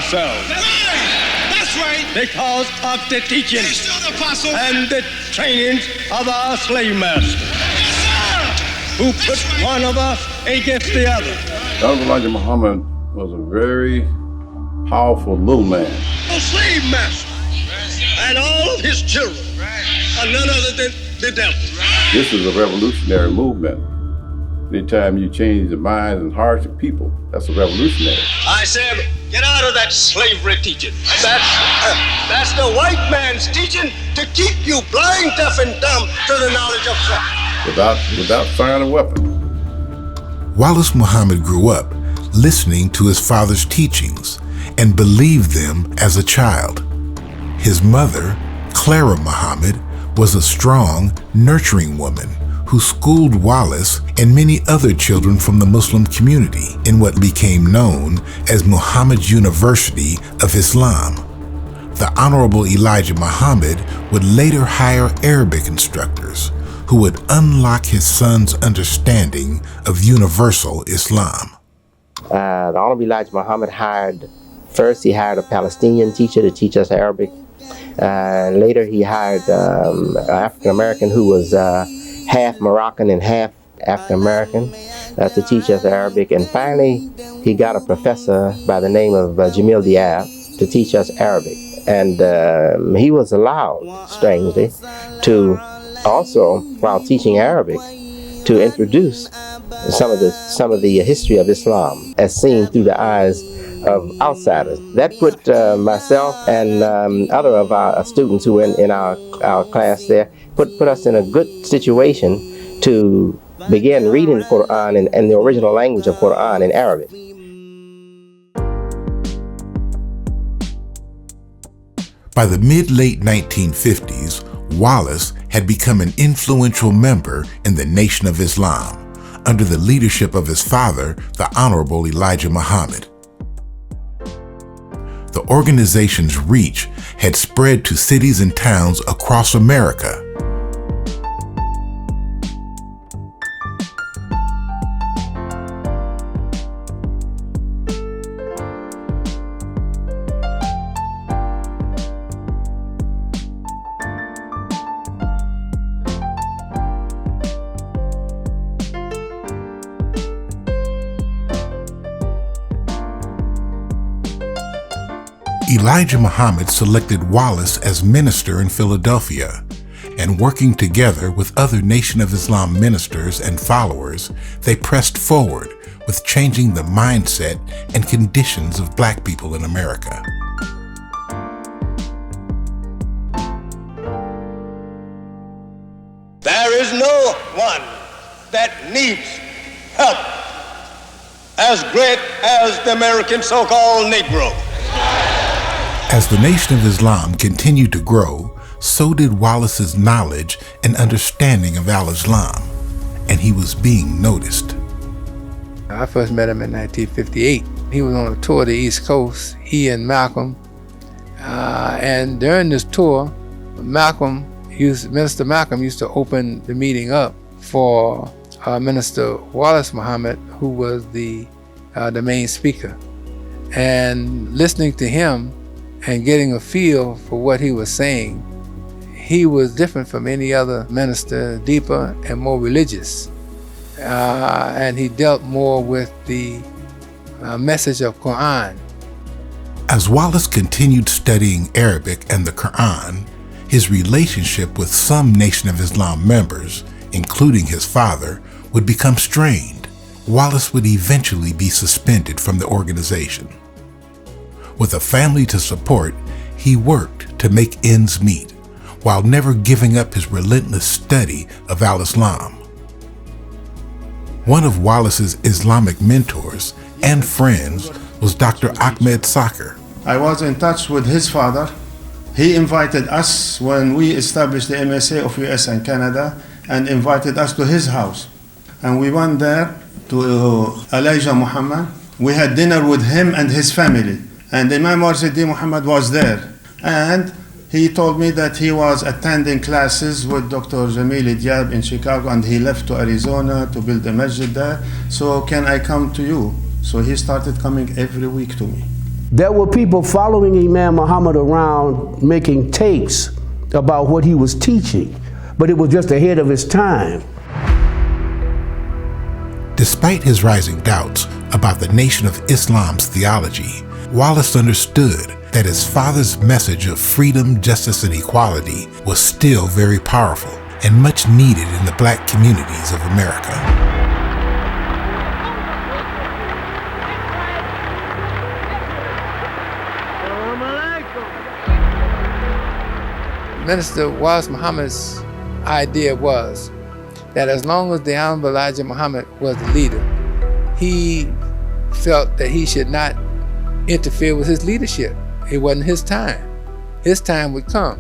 ourselves. That's right. Because of the teaching Apostle. and the trainings of our slave master, who put one of us against the other. Dr. Elijah Muhammad was a very powerful little man. The slave master and all of his children are none other than the devil. This is a revolutionary movement. Anytime you change the minds and hearts of people, that's a revolutionary. I said, get out of that slavery teaching. That's the white man's teaching to keep you blind, deaf, and dumb to the knowledge of Christ. Without firing a weapon. Wallace Muhammad grew up listening to his father's teachings and believed them as a child. His mother, Clara Muhammad, was a strong, nurturing woman who schooled Wallace and many other children from the Muslim community in what became known as Muhammad's University of Islam. The Honorable Elijah Muhammad would later hire Arabic instructors who would unlock his son's understanding of universal Islam. The Honorable Elijah Muhammad hired a Palestinian teacher to teach us Arabic. Later he hired an African American who was half Moroccan and half African American to teach us Arabic. And finally he got a professor by the name of Jamil Diab to teach us Arabic. And he was allowed, strangely, to also, while teaching Arabic, to introduce some of the history of Islam as seen through the eyes of outsiders. That put myself and other of our students who were in our class there, put us in a good situation to begin reading the Quran in the original language of Quran in Arabic. By the mid-late 1950s, Wallace had become an influential member in the Nation of Islam under the leadership of his father, the Honorable Elijah Muhammad. The organization's reach had spread to cities and towns across America. Elijah Muhammad selected Wallace as minister in Philadelphia, and working together with other Nation of Islam ministers and followers, they pressed forward with changing the mindset and conditions of Black people in America. There is no one that needs help as great as the American so-called Negro. As the Nation of Islam continued to grow, so did Wallace's knowledge and understanding of al-Islam, and he was being noticed. I first met him in 1958. He was on a tour of the East Coast, he and Malcolm. And during this tour, Minister Malcolm used to open the meeting up for Minister Wallace Muhammad, who was the main speaker. And listening to him and getting a feel for what he was saying, he was different from any other minister, deeper and more religious. And he dealt more with the message of Quran. As Wallace continued studying Arabic and the Quran, his relationship with some Nation of Islam members, including his father, would become strained. Wallace would eventually be suspended from the organization. With a family to support, he worked to make ends meet, while never giving up his relentless study of al-Islam. One of Wallace's Islamic mentors and friends was Dr. Ahmed Sakr. I was in touch with his father. He invited us when we established the MSA of US and Canada, and invited us to his house. And we went there to Elijah Muhammad. We had dinner with him and his family. And Imam Warzuddin Muhammad was there. And he told me that he was attending classes with Dr. Jamil Diab in Chicago, and he left to Arizona to build a masjid there. So can I come to you? So he started coming every week to me. There were people following Imam Muhammad around making tapes about what he was teaching, but it was just ahead of his time. Despite his rising doubts about the Nation of Islam's theology, Wallace understood that his father's message of freedom, justice, and equality was still very powerful and much needed in the black communities of America. Minister Wallace Muhammad's idea was that as long as the Honorable Elijah Muhammad was the leader, he felt that he should not interfere with his leadership. It wasn't his time. His time would come.